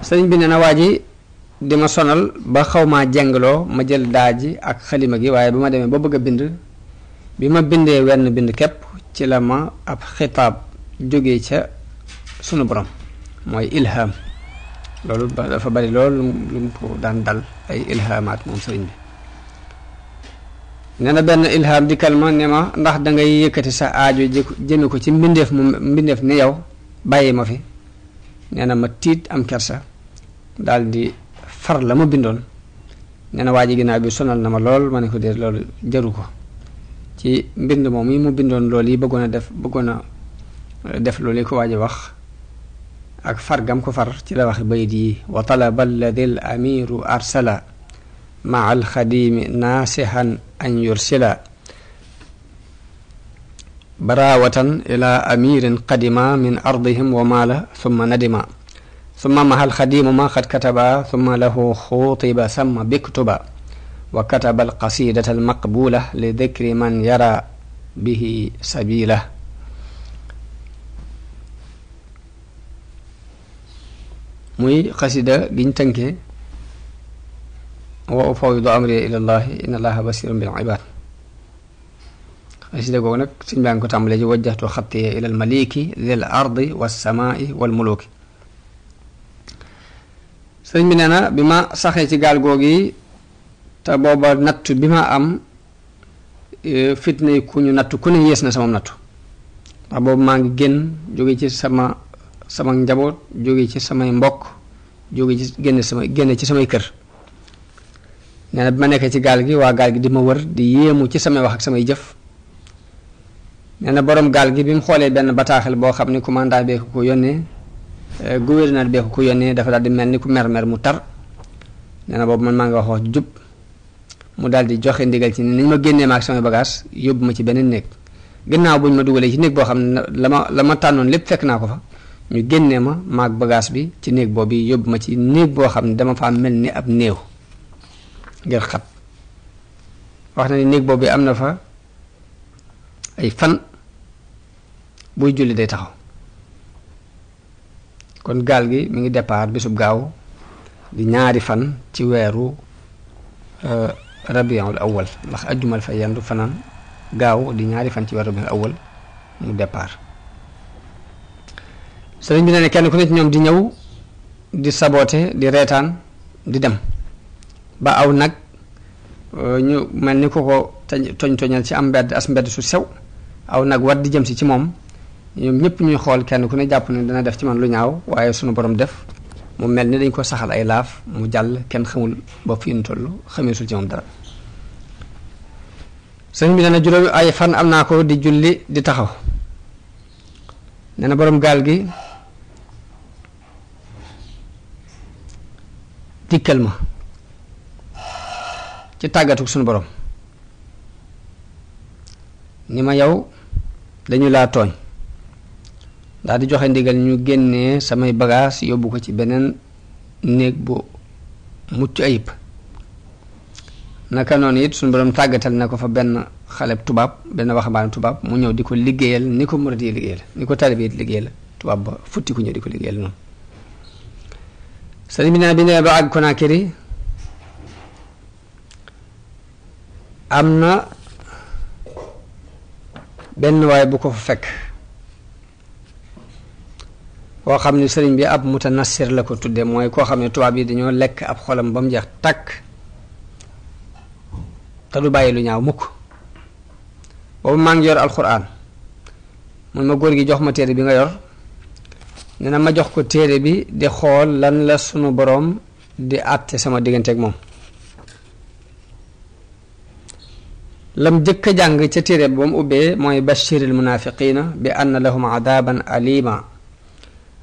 sëriñ bi nee na waa ji di ma sonal ba xaw maa jengloo ma jël daaji ak xalima gi waaye bi ma demee ba bëgg a bind bi ma bindee wenn bind képp ci la ma ab xitaab jógee ca sunu borom mooy ilham loolu dafa bari loolu lu mu ko daan dal ay ilhamaat moom sëriñ bi nee na benn ilham dikkal ma ne ma ndax da ngay yëkkati sa aajo jëme ko ci mbindeef ni yow bàyyi ma fi nee na ma tiit am kersa daal di far la ma bindoon nee na waa ji ginnaaw bi sonal na ma lool ma ne ko dee loolu jaru ko ci mbind moom yi mu bindoon loolu yi bëggoon a def loolu yi ko waa ji wax ak far gam ko far ci la wax bayit yi wa talaba alladi al amiru arsala maa alxadimi naasihan an yursila barawatan ila amirin qadima min ardihim wa maala summa nadima summa maha alxadimu ma qad kataba summa lahu xutiba samma biktuba wa kataba alqasidata almaqbula li dikri man yara bihi sabila muy xasida giñ tënke wa ufawwidu amri ila llahi inna allaha basirun bil ibad xasida googu nag suñ baa ngi ko tàmbalee ci wajjahtu xattiya ila al maliki dil ardi wassamai wal muluki sëriñ bi nee na bi ma saxee ci gaal googi te booba nattu bi ma am fitna yi ku ñu nattu ku ne yées na sama nattu ndax boobu maa ngi génn jóge ci sama njaboot jóge ci samay mbokk jóge ci génne ci samay kër nee na bi ma nekkee ci gaal gi waa gaal gi di ma wër di yéemu ci samay wax ak samay jëf nee na borom gaal gi bi mu xoolee benn bataaxel boo xam ne commandant bee ko yónnee gouverneur bee ko yónnee dafa daal di mel ni ku mer mu tar nee na boobu man maa ngi wax jub mu daal di joxe ndigal ci ni ma génnee ma ak samay bagage yóbbu ma ci beneen néeg gannaaw buñ ma dugalee ci néeg boo xam ne la ma tànnoon lépp fekk naa ko fa ñu génnee ma maag bagage bi ci néeg boobu yóbbu ma ci néeg boo xam ne dama fa mel ni ab néew ngir xat wax na ni néeg boobu am na fa ay fan buy julli day taxaw kon gaal gi mi ngi départ bisub gaaw di ñaari fan ci weeru rabiul awal ndax ajjumal fa yendu fanaan gaaw di ñaari fan ci weeru rabiul awal mu départ sëriñ bi ne kenn ku ne ci ñoom di ñëw di saboote di reetaan di dem ba aw nag ñu mel ni ku ko toñal ci am as mbedd su sew aw nag war di jëm si ci moom ñoom ñëpp ñuy xool kenn ku ne jàpp ne dana def ci man lu ñaaw waaye sunu borom def mu mel ni dañ ko saxal ay laaf mu jàll kenn xamul ba fi ñu toll xameesul ci moom dara sëriñ bi nee na juróomi ay fan am naa ko di julli di taxaw nee na borom gaal gi dikkal ma ci tàggatu suñu borom ni ma yow dañu laa tooñ daal di joxe ndigal ñu génnee samay bagages yóbbu ko ci beneen néeg bu mucc ayib naka noonu it suñu borom tàggatal na ko fa benn xale tubaab benn waxambaane tubaab mu ñëw di ko liggéeyal ni ko murid yi liggéeyal ni ko taalibe yi liggéeyal tubaab ba futti ku ñëw di ko liggéeyal noonu sëriñ bi nee bi nee ba àgg Conakry am na benn waay bu ko fa fekk koo xam ne sëriñ bi ab mutanassir la ko tudde mooy koo xam ne tubaab yi dañoo lekk ab xolam ba mu jeex takk te du bàyyi lu ñaaw mukk boobu maa ngi yor alxuraan mun ma góor gi jox ma téere bi nga yor nee na ma jox ko téere bi di xool lan la sunu boroom di àtte sama diggante ak moom lam jëkk a jàng ca téere bi ba mu ubbee mooy bashiril munafiqina bi anna lahum adaban alima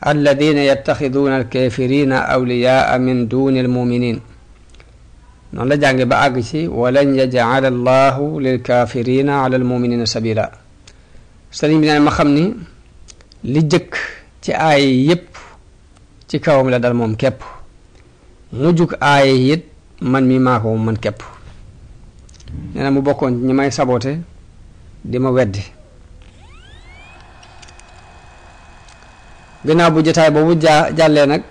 alladina yattaxiduuna alkafirina awliyaa min duni almuminin noonu la jànge ba àgg ci walan yaj'ala allahu lilkafirina ala almuminina sabila sëriñ bi ne ma xam ni li jëkk ci aay yépp ci kawam la dal moom képp mujjug aay it man mi maa ko man képp nee na mu bokkoon ñi may saboote di ma weddi gannaaw bu jotaay boobu jàllee nag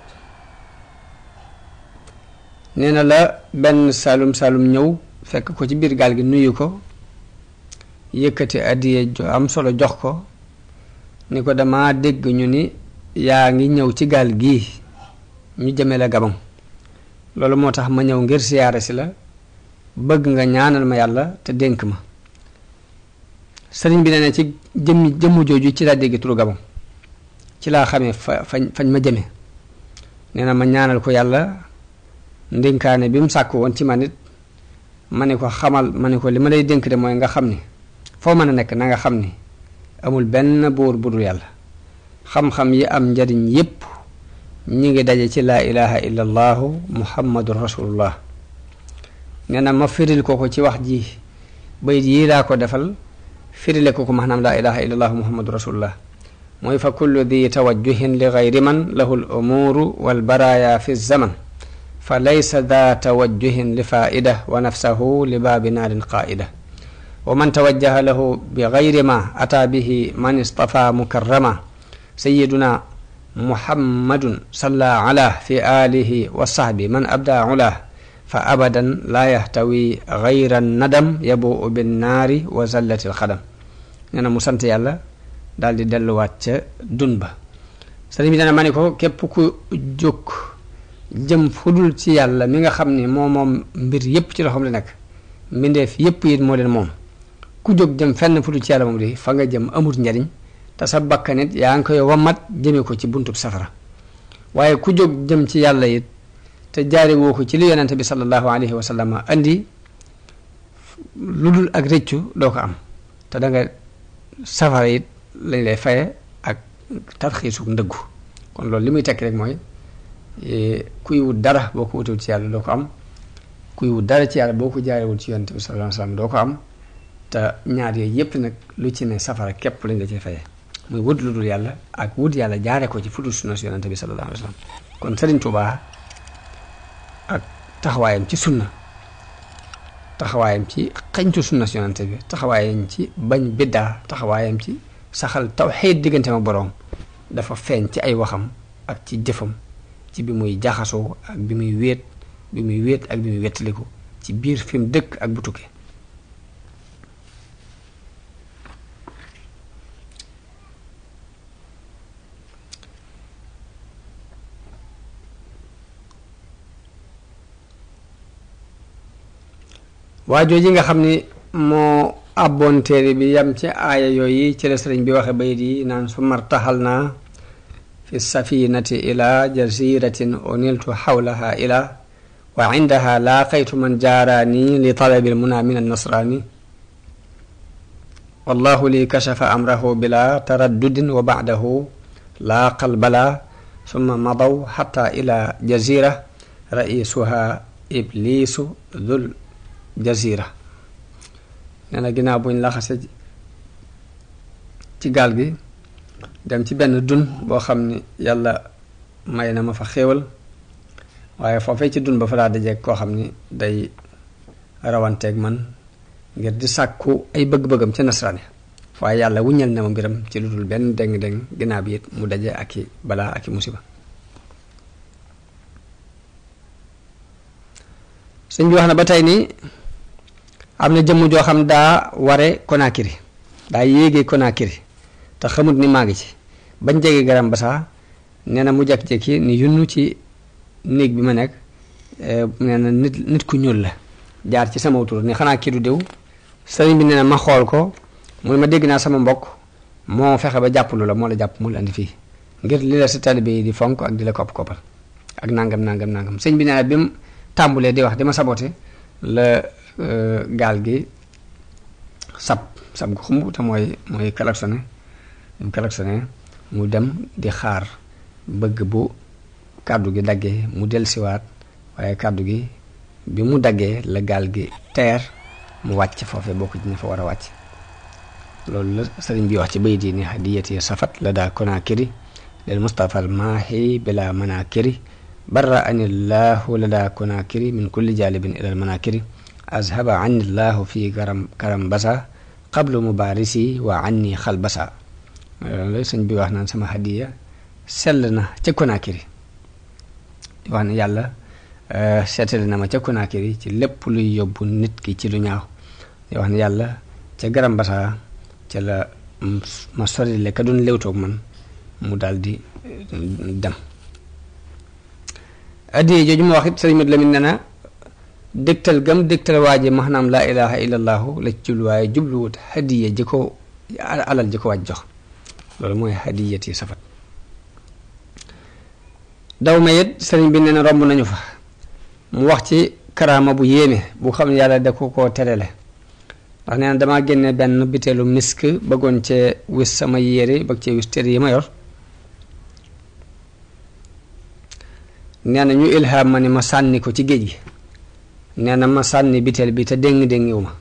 nee na la benn salum ñëw fekk ko ci biir gaal gi nuyu ko yëkkati addiye am solo jox ko ni ko dama dégg ñu ni yaa ngi ñëw ci gaal gii ñu jëme la Gabon loolu moo tax ma ñëw ngir siyaare si la bëgg nga ñaanal ma yàlla te dénk ma sëriñ bi nee na ci jëmmu jooju ci laa dégg turu Gabon ci laa xamee fañ ma jëme nee na ma ñaanal ko yàlla ndénkaane bi mu sàkk woon ci man it ma ne ko xamal ma ne ko li ma lay dénk de mooy nga xam ni foo mën a nekk na nga xam ni amul benn buur budul yàlla xam-xam yi am njariñ yépp ñi ngi daje ci laa ilaha illa allahu muhammadun rasulullah nee na ma firil ko ci wax ji bayit yii laa ko defal firile ko maanaam laa ilaha illa allahu muhammadun rasulullah mooy fa kullu di tawajjuhin li gayri man lahu l umuru wal baraya fi zaman fa laysa daa tawajjuhin li faida wa nafsahu li baabi naarin qaida wa man tawajjaha lahu bi gayri ma ata bihi man istafa mukarrama sayiduna muhammadun salla ala fi alihi wa sahbi man abda ula fa abadan la yahtawi gayra nadam yabuu binnaari wa zallati alxadam nee na mu sant yàlla daal di delluwaat ca dun ba sëriñ bi dana ma ni ko képp ku jóg jëm fudul ci yàlla mi nga xam ni moom mbir yépp ci loxoom la nekk mbindeef yépp it moo leen moom ku jóg jëm fenn fudul ci yàlla moom di fa nga jëm amut njariñ te sa bakkanit yaa ngi koy wamat jëme ko ci buntub safara waaye ku jóg jëm ci yàlla it te jaari woo ko ci li yonente bi sallallahu alayhi wa sallam andi lu dul ak rëccu doo ko am te da nga safara it lañ lay faye ak tarxiisu ndëggu kon loolu li muy tekki rek mooy kuy wut dara boo ko wutewul ci yàlla doo ko am kuy wut dara ci yàlla boo ko jaarewul ci yonente bi sallallahu alayhi wa sallam doo ko am te ñaar yooyu yépp nag lu ci ne safara képp lañ la ci faye muy wut lu dul yàlla ak wut yàlla jaare ko ci futu sunna si yonente bi sallallahu alayhi wa sallam kon Sëriñ Tuubaa ak taxawaayam ci sunna taxawaayam ci xeñtu sunna si yonente bi taxawaayam ci bañ biddaa taxawaayam ci saxal tawxiid diggante ma boroom dafa feeñ ci ay waxam ak ci jëfam ci bi muy jaxasoo ak bi muy wéet ak bi muy wettaliku ci biir fi mu dëkk ak bu tukkee waa jooji nga xam ni moo abboon téere bi yam ci aaya yooyu ci la sëriñ bi waxe bayit yi naan su martaxal naa fi safinati ila jaziratin uniltu xawlaha ila wa indaha laaqaytu man jaaraani li talabil muna min annasraani wallahu li kashafa amrahu bila taraddudin wa bacdahu laaqal bala summa madaw xata ila jazira raisuha iblisu dul jazira nee na ginnaaw buñ laxase ci gaal gi dem ci benn dun boo xam ni yàlla may na ma fa xéewal waaye foofee ci dun ba fa laa dajeeg koo xam ni day rawanteeg man ngir di sàkku ay bëgg-bëggam ca nasraani waaye yàlla wuññal na ma mbiram ci lu dul benn déng-déng ginnaaw bi it mu daje ak i balaa ak i musiba sëñ bi wax na ba tey ni am na jëmm joo xam daa ware Conakry daa yéegee Conakry te xamut ni maa ngi ci bañ jege garam basaa nee na mu jekki-jekki ni yunnu ci néeg bi ma nekk nee na nit ku ñuul la jaar ci sama tur ni xanaa kii du déw sëriñ bi nee na ma xool ko mu ne ma dégg naa sama mbokk moo fexe ba jàpp lu la moo la jàpp mu la andi fii ngir li la sa taalibe yi di fonk ak di la koppal ak nangam sëñ bi nee na bi mu tàmbulee di wax di ma sabote la gaal gi sab gu xumb te mooy klaxonné mu dem di xaar bëgg bu kàddu gi daggee mu dellusiwaat waaye kàddu gi bi mu daggee la gaal gi teer mu wàcc foofee bokk ci ña fa war a wàcc loolu la sëriñ bi wax ci bayit yi ni hadiyati safat la daa Conakry lil Mustafa al maahi bila manakiri barra anillahu la daa Conakry min kulli jalibin ilal manakiri azhaba anillahu fi karam basa qablu mubarisi wa anni xal basa loolu la sëñ bi wax naan sama hadiya sell na ca Conakry di wax ne yàlla seetale na ma ca Konaakiri ci lépp luy yóbbu nit ki ci lu ñaaw di wax ne yàlla ca garam basaa ca la ma sorile ka doon léwtoog man mu daal di dem addiye jooju ma wax it sëriñ Mat Lamin nee na dégtal gam dégtal waaje maanaam laa ilaha illallahu la ci jubluwaaye jubluwut hadiya ji ko alal ji ko waaj jox loolu mooy hadiyati safat daw ma it sëriñ bi nee na romb nañu fa mu wax ci karaama bu yéeme bu xam ne yàlla da ko koo terele ndax nee na damaa génne benn biteelu misk bëggoon cee wis sama yére bëgg cee wis téere yi ma yor nee na ñu ilham ma ni ma sànni ko ci géej gi nee na ma sànni biteel bi te déngi-déngiwu ma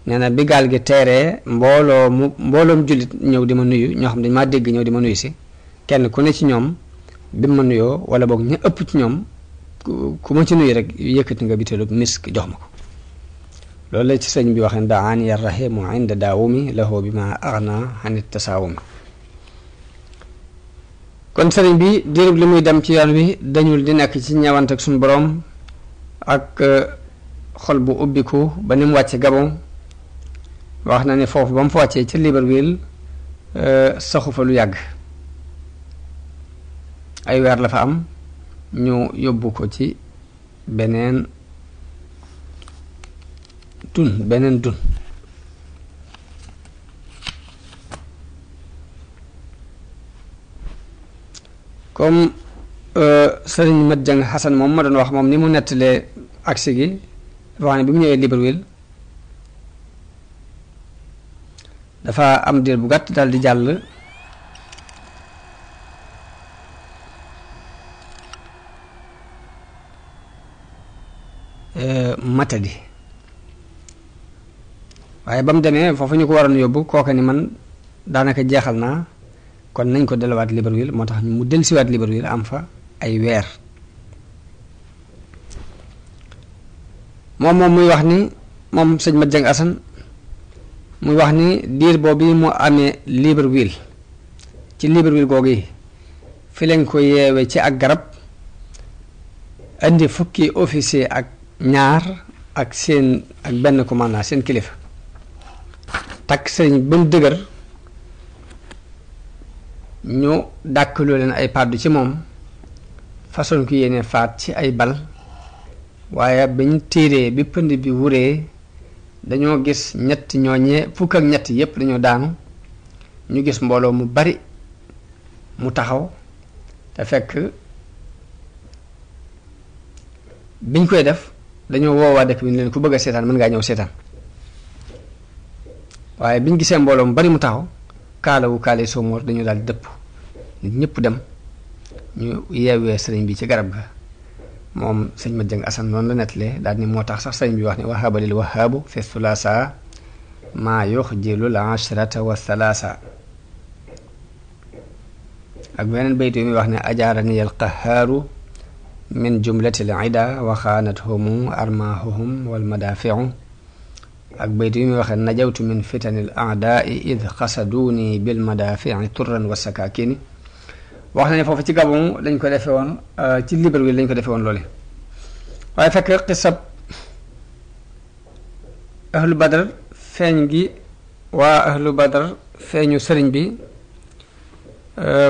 nee na bi gaal gi teeree mbooloom jullit ñëw di ma nuyu ñoo xam dañ maa dégg ñëw di ma nuyu si kenn ku ne ci ñoom bi ma nuyoo wala boog ña ëpp ci ñoom ku ma ci nuyu rek yëkkati nga biteelu misk jox ma ko loolu la ci sëñ bi waxee daani ya rahimu inda daawumi lahu bi ma agna anit tasaawumi kon sëriñ bi diirub li muy dem ci yoon wi dañul di nekk ci ñeewante ak suñu borom ak xol bu ubbiku ba ni mu wàcce Gabon wax na ne foofu ba mu fa wàccee ca Libreville saxu fa lu yàgg ay weer la fa am ñu yóbbu ko ci beneen dun comme sëriñ Mat Jang Xasan moom ma doon wax moom ni mu nettalee agsi gi dafa wax ne bi mu ñëwee Libreville dafa am diir bu gàtt daal di jàll Matadi waaye ba mu demee foofu ñu ko waroon yóbbu kooka ni man daanaka jeexal naa kon nañ ko delluwaat Libreville moo tax mu dellusiwaat Libreville am fa ay weer moom muy wax ni moom sëñ Mat Jang Asan muy wax ni diir boobu mu amee Libreville ci Libreville googu yi fi lañ ko yeewe ci ak garab indi fukki officier ak ñaar ak benn commandant seen kilifa takk sëriñ ba mu dëgër ñu dàkkaloo leen ay pàddu ci moom façon ki yéene faat ci ay bal waaye bañ tiiree bi pënd bi wuree dañoo gis ñett ñooñee fukk ak ñett yépp dañoo daanu ñu gis mbooloo mu bari mu taxaw te fekk biñ koy def dañoo woowaa dëkk bi ñu leen ku bëgg a seetaan mën ngaa ñëw seetaan waaye biñ gisee mbooloo mu bari mu taxaw kaale soomoor dañu daal dëpp nit ñëpp dem ñu yeewee sëriñ bi ci garab ga moom sëñ Mat Jang Asan noonu la nettalee daal ni moo tax sax sëriñ bi wax ne wahaba lil wahaabu fi thulaasa maa yuxjilu l ashrata wa thalaasa ak beneen baytu yi muy wax ne ajaarani al qahaaru min jumlati l ida wa xaanathumu armaahuhum wal madaafiu ak baytu yi muy waxee najawtu min fitani l aadaai id xasaduuni bil madaafici turran wa sakaakini wax na ne foofu ci Gabon lañ ko defee woon ci Libreville lañ ko defee woon loole waaye fekk xisab ahlu badar feeñ gi waa ahlu badar feeñu sëriñ bi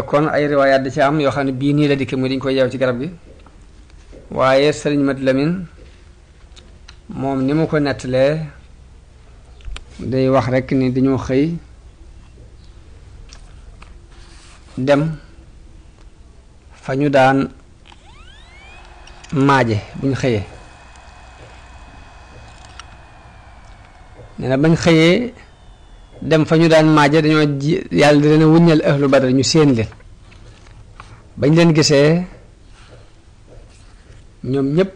kon ay riwaayaat da ci am yoo xam ne bii nii la dikke muy dañ koy yeew ci garab gi waaye sëriñ Mat Lamin moom ni mu ko nettalee day wax rekk ni dañoo xëy dem fa ñu daan maaje bu ñu xëyee nee na bañ xëyee dem fa ñu daan maaje dañoo yàlla di leen a wuññal ahlu badar ñu séen leen bañ leen gisee ñoom ñëpp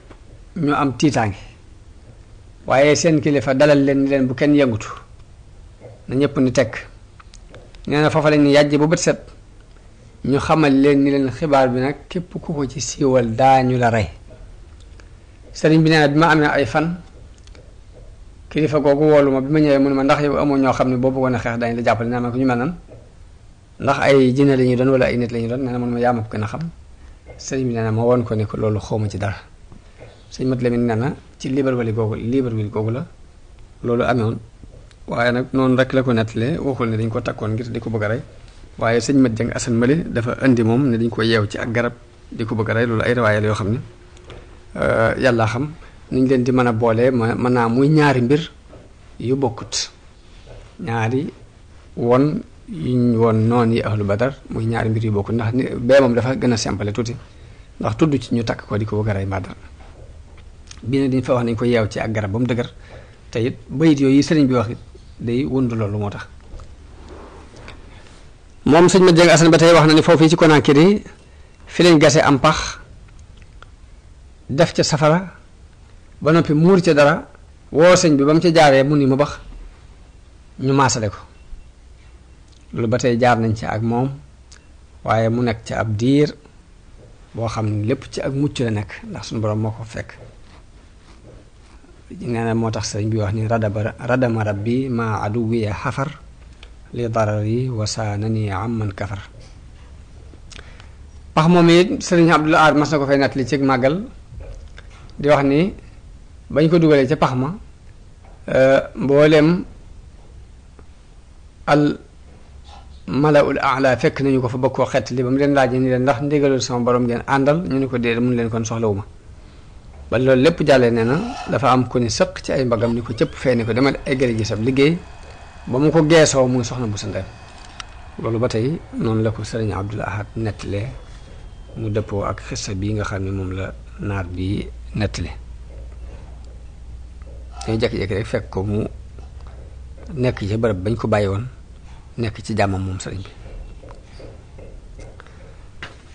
ñu am tiitaange waaye seen kilifa dalal leen ni leen bu kenn yëngutu na ñëpp ni tekk nee na foofa lañ ni yàjj bu bët set ñu xamal leen ni leen xibaar bi nag képp ku ko ci siiwal daañu la rey sëriñ bi nee na bi ma amee ay fan kilifa googu woolu ma bi ma ñëwee mu ne ma ndax yow amoo ñoo xam ne boo bëggoon a xeex dañ la jàppale nee na ma ko ñu mel nan ndax ay jinne la ñuy doon wala ay nit la ñuy doon nee na man ma yaa ma ko gën a xam sëriñ bi nee na ma woon ko ne ko loolu xawma ci dara sëñ Mat Lamin nee na ci Libreville googu la loolu amewoon waaye nag noonu rek la ko nettalee waxul ne dañ ko takkoon ngir di ko bëgg a rey waaye sëñ Mat Jeng Asan Mali dafa indi moom ne dañ ko yeew ci ak garab di ko bëgg a rey loolu ay riwaaya yoo xam ne yàlla xam niñ leen di mën a boolee mën naa muy ñaari mbir yu bokkut ñaari won yuñ woon noon yi ahlu badar muy ñaari mbir yu bokkut ndax ni bee moom dafa gën a simple tuuti ndax tudd ci ñu takk ko di ko bëgg a rey mbaa dara bii ne dañ fa wax nañ ko yeew ci ak garab ba mu dëgër te it bayit yooyu sëriñ bi wax it day wund loolu moo tax moom sëñ Mat Jeng Asan ba tey wax na ni foofu ci Conakry fi lañ gase am pax def ca safara ba noppi muur ca dara woo sëñ bi ba mu ca jaaree mu ni mu bax ñu maasale ko loolu ba tey jaar nañ ci ak moom waaye mu nekk ci ab diir boo xam ne lépp ci ak mucc la nekk ndax suñu borom moo ko fekk nee na moo tax sëñ bi wax ni radama rabbi ma aduwiya xafar li darari wasaanani amman kafar pax moom it sëriñ Abdul Ahad mas na ko fay natt li ci màggal di wax ni bañ ko dugalee ca pax ma mboolem al malaul aala fekk nañu ko fa bëgg koo xett li ba mu leen laajee ni leen ndax ndigalul sama borom ngeen àndal ñu ni ko déedéet mun leen kon soxlawuma ba loolu lépp jàllee nee na dafa am ku ni sëq ci ay mbagam ni ko cëpp fee ni ko demal eggale ji sab liggéey ba mu ko geesoo muy soxna bu sa ndem loolu ba tey noonu la ko sëriñ Abdul Ahad nettalee mu dëppoo ak xissa bii nga xam ne moom la naar bi nettali dañu jékki-jékki rek fekk ko mu nekk ci bërëb bañ ko bàyyi woon nekk ci jàmmam moom sëriñ bi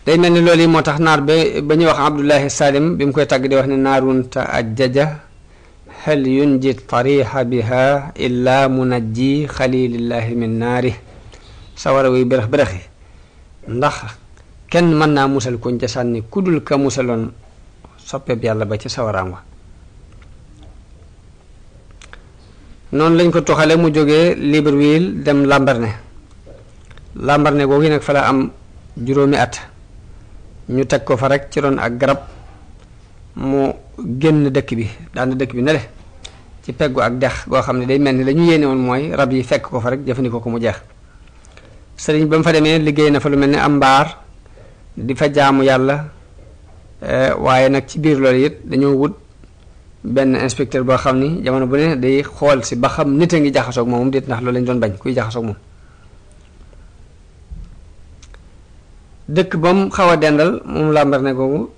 day mel ni loolu yi moo tax naar ba ñuy wax Abdullahi Salim bi mu koy tàgg di wax ne naarun ta ajjaja hal yunji tariha biha illa munajji xalilillahi min naari sawara wuy bërëx bërëxi ndax kenn mën naa musal kuñ ca sànni kudul ka musaloon soppeeb yàlla ba ci sawaraam wa noonu lañ ko toxale mu jógee Libreville dem Lambaréné googu nag fa la am juróomi at ñu teg ko fa rek ci ron ak garab mu génn dëkk bi daan dëkk bi ne le ci peggu ak dex goo xam ne day mel ni la ñu yéene woon mooy rab yi fekk ko fa rek jëfandikoo ko mu jeex sëriñ ba mu fa demee liggéey na fa lu mel ni am mbaar di fa jaamu yàlla waaye nag ci biir loolu it dañoo wut benn inspecteur boo xam ni jamono bu ne day xool si ba xam nit a ngi jaxasoog moom déet ndax loolu lañ doon bañ kuy jaxasoog moom dëkk ba mu xaw a dendal moom Lambaréné googu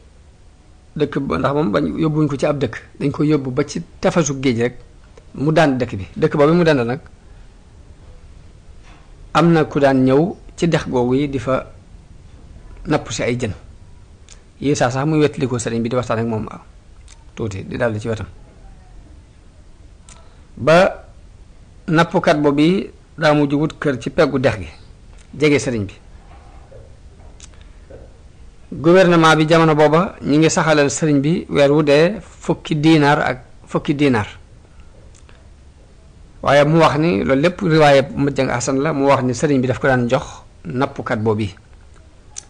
dëkk ba ndax moom bañ yóbbuñ ko ci ab dëkk dañ ko yóbbu ba ci tefasu géej rek mu daan dëkk bi dëkk boobu mu dendal nag am na ku daan ñëw ci dex googu yi di fa napp si ay jën yi saa sax muy wettali ko sëriñ bi di waxtaan ak moom tuuti di daldi ci wetam ba nappkat boobu daa mujj wut kër ci peggu dex gi jege sëriñ bi gouvernement bi jamono booba ñi ngi saxalal sëriñ bi weer wu dee fukki diinaar waaye mu wax ni loolu lépp riwaaye Mat Jeng Asan la mu wax ni sëriñ bi daf ko daan jox nappkat boobu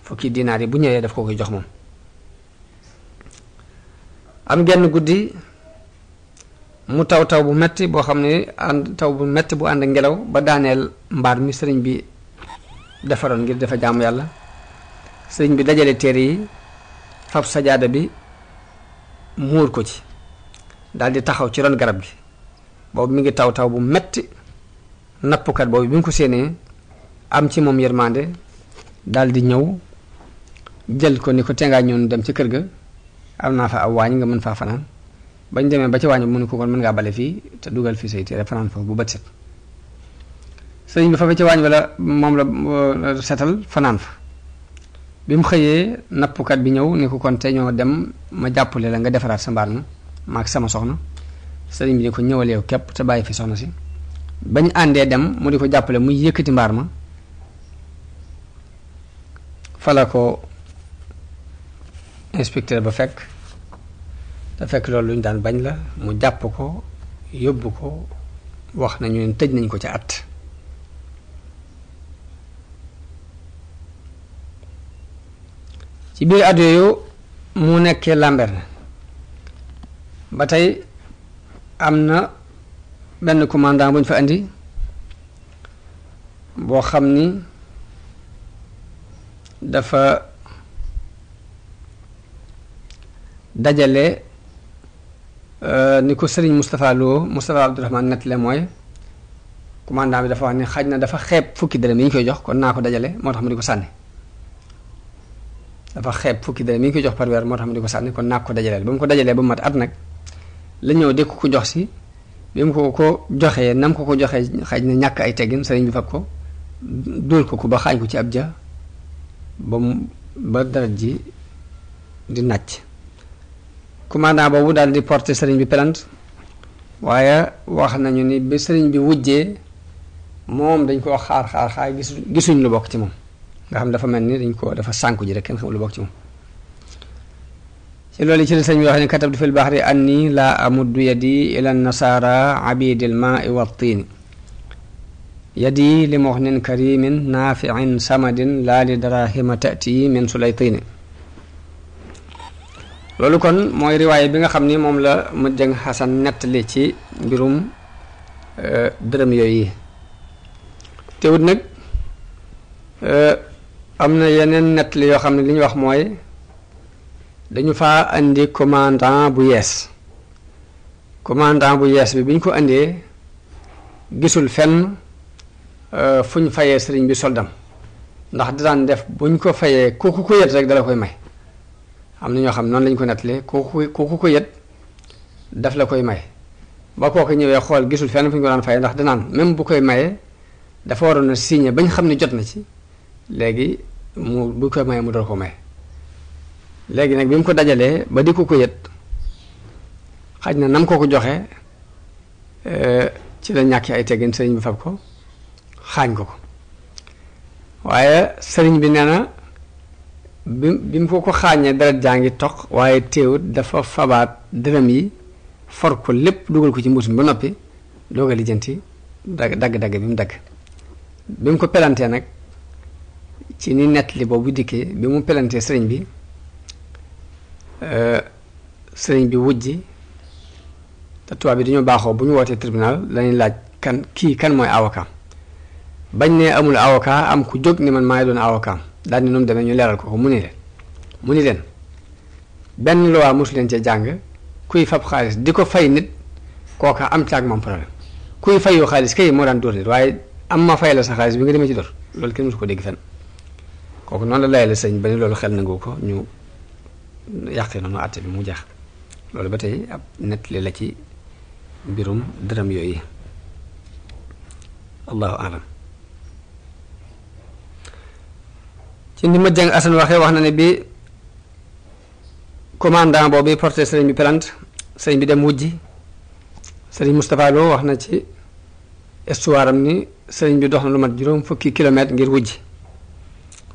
fukki diinaar yi bu ñëwee daf ko koy jox moom am genn guddi mu taw bu metti boo xam ne taw bu metti bu ànd ak ngelaw ba daaneel mbaar mi sëriñ bi defaroon ngir dafa jaamu yàlla sëriñ bi dajale téere yi fab sajaada bi muur ko ci daldi taxaw ci ron garab gi boobu mi ngi taw bu metti nappkat boobu bi mu ko séenee am ci moom yërmande daldi ñëw jël ko ni ko tengaa ñoon dem ci kër ga am naa fa aw waañ nga mën faa fanaan bañ demee ba ci waañ mu ne ko kon mën ngaa bale fii te dugal fii say téere fanaan foofu bu bët set sëriñ bi fa ci waañ wala moom la setal fanaan fa bi mu xëyee nappkat bi ñëw ni ko kon te ñoo dem ma jàppale la nga defaraat sa mbaar ma maak sama soxna sëriñ bi ni ko ñëwal yow képp te bàyyi fi soxna si bañ àndee dem mu di ko jàppale muy yëkkati mbaar ma fala ko inspecteur ba fekk te fekk loolu lu ñu daan bañ la mu jàpp ko yóbbu ko wax nañu ne tëj nañ ko ca at ci biir at yooyu mu nekkee Lambaréné ba tey am na benn commandant bu ñu fa indi boo xam ni dafa dajale ni ko sëriñ Moustapha Abdourahmane nettale mooy commandant bi dafa wax ni xaj na dafa xeeb fukki dërëm yi ñu koy jox kon naa ko dajale moo tax mu di ko sànni dafa xeeb fukki dërëm yi ñu koy jox par weer moo tax mu di ko sànni kon naa ko dajaleel ba mu ko dajalee ba mu mat at nag la ñëw de ko jox si bi mu ko joxee nam ko joxee xaj na ñàkk ay teggin sëriñ bi fab ko dóor ko ba xaañ ko ci ab ja ba deret ji di nàcc commandant boobu daal di porter sëriñ bi plainte waaye wax nañu ni bi sëriñ bi wujjee moom dañ koo xaar gisuñ lu bokk ci moom nga xam dafa mel ni dafa sànku ji rek kenn xamul lu bokk ci moom ci loolu ci la sëriñ bi wax ne katabtu fil bahri anni la amuddu yadi ila nasara abidil ma'i wa tiini yadi li muxnin karimin naafiin samadin laa li darahima tati min sulaytini loolu kon mooy riwaay bi nga xam ni moom la mu jëng xasan nettali ci mbirum dërëm yooyu yi teewut nag am na yeneen nettali yoo xam ne li ñu wax mooy dañu faa indi commandant bu yees bi bi ñu ko indee gisul fenn fu ñu fayee sëriñ bi soldam ndax daan def bu ñu ko fayee ku ko yet rek dala koy may am na ñoo xam noonu lañ ko nettalee ku ko yet daf la koy may ba kooku ñëwee xool gisul fenn fu ñu ko daan fayee ndax danaan même bu koy mayee dafa waroon a signé bañ xam ne jot na ci léegi bu koy mayee mu door ko may léegi nag bi mu ko dajalee ba di ko yet xaj na nam ko joxe ci la ñàkki ay teggin sëriñ bi fab ko xaañ ko waaye sëriñ bi nee na bi mu ko xaañee deret jaa ngi toq waaye teewut dafa fabaat dërëm yi for ko lépp dugal ko ci mbuus mi ba noppi doog a lijjanti dagg-dagg bi mu dagg bi mu ko pelantee nag ci ni nettali boobu dikkee bi mu pelantee sëriñ bi wujji te tubaab bi dañoo baaxoo bu ñu wootee tribunal lañuy laaj kan mooy avocat bañ ne amul avocat am ku jóg ni man maay doon avocat daal ni nu mu demee ñu leeral ko mu ni leen benn loi mosu leen ca jàng kuy fab xaalis di ko fay nit kooka am caag moom problème kuy fayoo xaalis kay moo daan dóor nit waaye am ma fay la sa xaalis bi nga demee ci dóor loolu kenn mosu ko dégg fenn kooku noonu la layale sëñ ba ni loolu xel nangu ko ñu yàqee noonu àtte bi mu jeex loolu ba tey ab nettali la ci mbirum dërëm yooyu allahu alam ci ni ma jàng asan waxee wax na ne bi commandant boobu porté sëriñ bi plainte sëriñ bi dem wujji sëriñ Moustapha Lo wax na ci histoire am ni sëriñ bi dox na lu mat juróom fukki kilomètre ngir wujji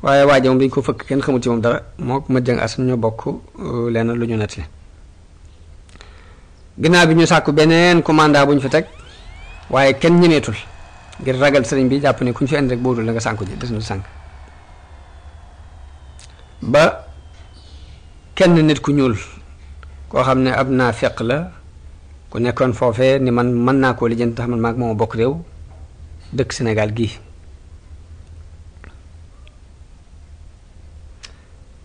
waaye waaje moom dañ ko fëkk kenn xamul ci moom dara moo ma jàng asan ñoo bokk lenn lu ñu nettali ginnaaw bi ñu sàkku beneen commandant bu ñu fi teg waaye kenn ñemeetul ngir ragal sëriñ bi jàpp ne ku ñu fi indi rek boodul la nga sànku ji des na sànk ba kenn nit ku ñuul koo xam ne ab naafeq la ku nekkoon foofee ni man mën naa koo lijjanti tax man maag moom bokk réew dëkk Sénégal gii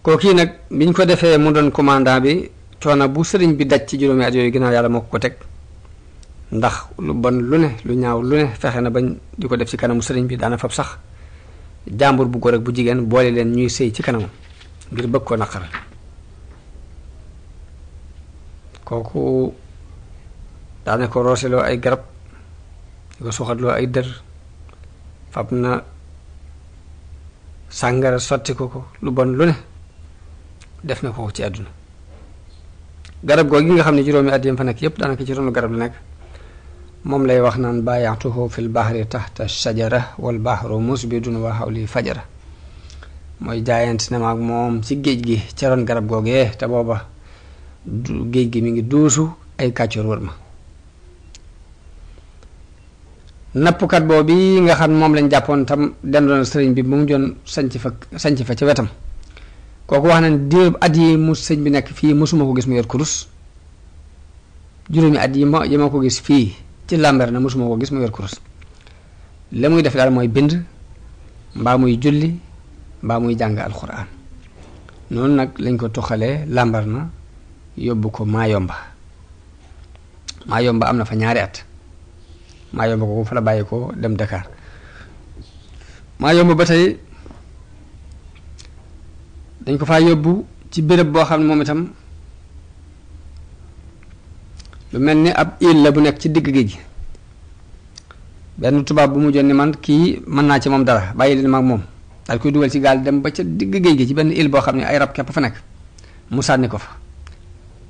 kooku nag biñ ko defee mu doon commandant bi coono bu sëriñ bi daj ci juróomi at yooyu ginnaaw yàlla moo ko teg ndax lu bon lu ne lu ñaaw lu ne fexe na bañ di ko def ci kanamu sëriñ bi daana fab sax jàmbur bu góor ak bu jigéen boole leen ñuy sëy ci kanamam ngir bëgg ko naqaral kooku daane ko rooseloo ay garab di ko suxatloo ay dër fab na sàngara sotti ko lu bon lu ne def na ko ci àdduna garab googu nga xam ne juróomi at yam fa nekk yépp daanaka ci ronu garab la nekk moom lay wax naan baayaatuhu fil bahri tahta shajara wal bahru musbidun wa hawli fajara mooy jaayante na ma ak moom ci géej gi ca ron garab googee te booba géej gi mi ngi duusu ay kàccoor wër ma nappkat boobu nga xam moom lañ jàppoon tam dendoon sëriñ bi ba mu joon sanc fa ca wetam kooku wax na ne diir at yi mu sëñ bi nekk fii mosuma ko gis mu yor kurus juróomi at yi ma ko gis fii ci làmber na mosuma ko gis mu yor kurus la muy def daal mooy bind mbaa muy julli mbaa muy jàng alxuraan noonu nag lañ ko toxalee làmbar na yóbbu ko Maayomba am na fa ñaari at Maayomba ko fa la bàyyi ko dem Dakar Maayomba ba tey dañ ko faa yóbbu ci béréb boo xam ne moom itam lu mel ni ab île la bu nekk ci digg géej gi benn tubaab bu mujjoon ni man kii mën naa ci moom dara bàyyi leen mag moom daal koy dugal ci gaal dem ba ca digg géej gi ci benn île boo xam ne ay rab képp fa nekk mu sànni ko fa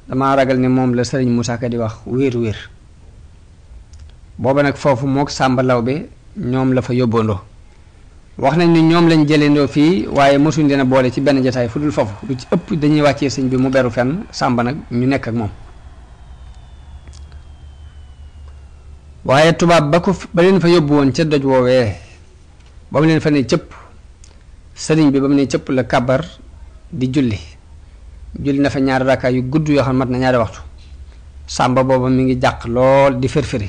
damaa ragal ni moom la sëriñ Moussa Ka di wax wéer booba nag foofu mook Sàmba Lawbe ñoom la fa yóbboondoo wax nañ ni ñoom lañ jëleendoo fii waaye mosuñ leen a boole ci benn jotaay fu dul foofu lu ci ëpp dañuy wàccee sëñ bi mu beru fenn Sàmba nag ñu nekk ak moom waaye tubaab ba leen fa yóbbu woon ca doj woowee ba mu leen fa ne cëpp sëriñ bi ba mu ne cëpp la kabar di julli na fa ñaari rakkaa yu gudd yoo xam mat na ñaari waxtu Sàmba booba mi ngi jàq lool di firfiri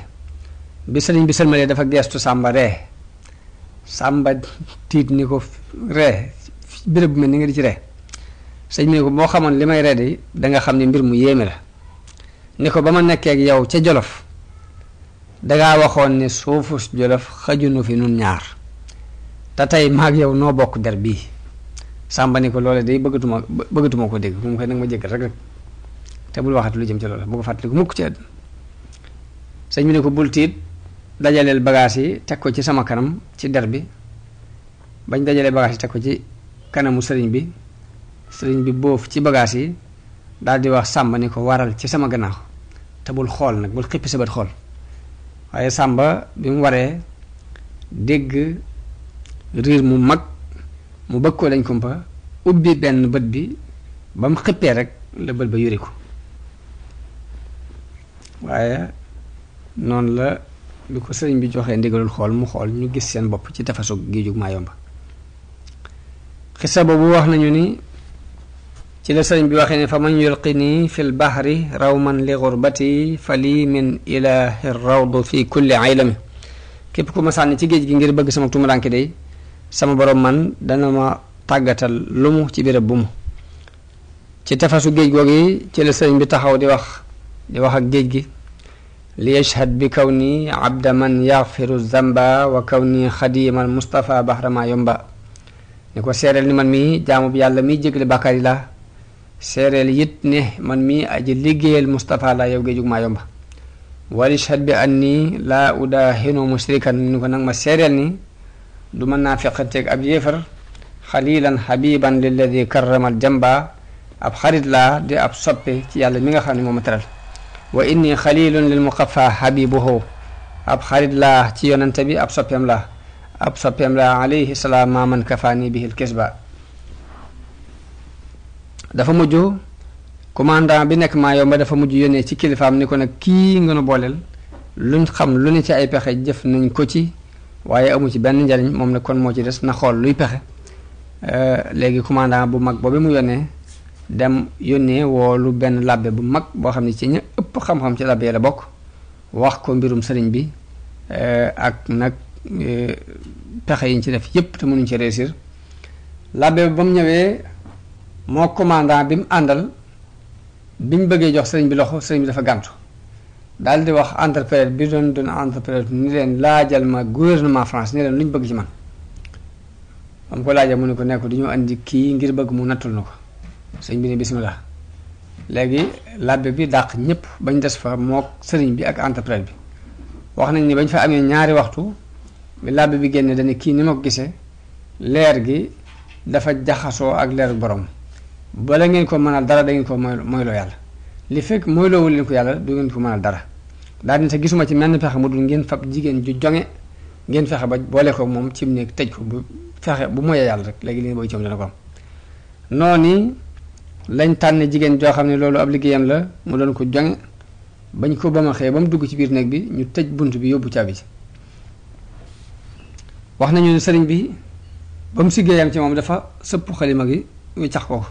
bi sëriñ bi sëlmalee dafa geestu Sàmba ree Sàmba tiit ni ko ree béréb bu mel ni nga di ci ree sëñ bi ne ko boo xamoon li may ree de danga xam ne mbir mu yéeme la ni ko ba ma nekkee ak yow ca Jolof dangaa waxoon ne suufus Jolof xajunu fi nun ñaar te tey maag yow noo bokk der bii Sàmba ni ko loole day bëggatuma ko dégg moom koy nag ma jéggal rek te bul waxati lu jëm ci loolu bu ko fàttaliku mukk ci àdduna sëñ bi ne ko bul tiit dajaleel bagages yi teg ko ci sama kanam ci der bi bañ dajalee bagages yi teg ko ci kanamu sëriñ bi boof ci bagages yi daal di wax Sàmba ni ko waral ci sama gannaaw te bul xool nag bul xippi sa bët xool waaye Sàmba bi mu waree dégg riir mu mag mu bëgg ko lañ kumpa ubbi benn bët bi ba mu xippee rek la bët ba yuri ko waaye noonu la bi ko sëriñ bi joxee ndigalul xool mu xool ñu gis seen bopp ci tefesu géejug Maayomba xisa boobu wax nañu ni ci la sëriñ bi waxee ne fa man yulqini fil bahri rawman li gurbati fa lii min ilahi rawdu fi kulli aylami képp ku ma sànni ci géej gi ngir bëgg sama tumuranke day sama borom man dana ma tàggatal lu mu ci béréb bu mu ci tefesu géej googi ci la sëriñ bi taxaw di wax ak géej gi li yashhad bi kaw ni abda man yaxfiru zamba wa kaw ni xadimal Mustafa bahra Maayomba ni ko seereel ni man mi jaamu bi yàlla miy jégle bàkkaar yi la seereel it ne man mi aji liggéeyal Mustafa la yow géejug Maayomba wal yashhad bi anni laa udahinu musrikan ni ko nag ma seereel ni du mën naa feqateeg ab yéefar xalilan habiban lilladi karramal jamba ab xarit laa di ab soppe ci yàlla mi nga xam ne moo ma teral wa inni xalilun lil muqaffa habibuhu ab xarit laa ci yonante bi ab soppeem laa alayhi salaam ma man kafaani bihil kisba dafa mujj commandant bi nekk Maayomba dafa mujj yónnee ci kilifaam ni ko nag kii nga nu booleel luñ xam lu ne ci ay pexe jëf nañ ko ci waaye amu ci benn njariñ moom nag kon moo ci des na xool luy pexe léegi commandant bu mag boobu mu yónnee dem yónnee woolu benn labbe bu mag boo xam ne ci ña ëpp xam-xam ci labbe la bokk wax ko mbirum sëriñ bi ak nag pexe yi ñu ci def yépp te mënuñ ci réussir labbe ba mu ñëwee moo commandant bi mu àndal biñ bëggee jox sëriñ bi loxo sëriñ bi dafa gàntu daal di wax interprète bi doon interprète ni leen laajal ma gouvernement France ni leen lu ñu bëgg ci man am ko laajal mu ne ko nekk du ñu andi kii ngir bëgg mu nattul na ko sëriñ bi ne bismillah léegi labbe bi dàq ñëpp bañ des fa mook sëriñ bi ak interprète bi wax nañ ni bañ fa amee ñaari waxtu bi labbe bi génne dañu kii ni ma ko gisee leer gi dafa jaxasoo ak leer borom bala ngeen ko mënal dara da ngeen ko moyloo yàlla li fekk moyloowul leen ko yàlla du ngeen ko mënal dara daal ni sa gisuma ci menn pexe mu dul ngeen fab jigéen ju jonge ngeen fexe ba boole ko moom ci mu nekk tëj ko bu fexe bu moyee yàlla rek léegi li nga bëgg ci moom dana ko am noonu lañ tànn jigéen joo xam ne loolu ab liggéeyam la mu doon ko jonge bañ ko ba ma xëyee ba mu dugg ci biir néeg bi ñu tëj bunt bi yóbbu caabi ci wax nañu ne sëriñ bi ba mu siggéeyam ci moom dafa sëpp xalima gi wiccax ko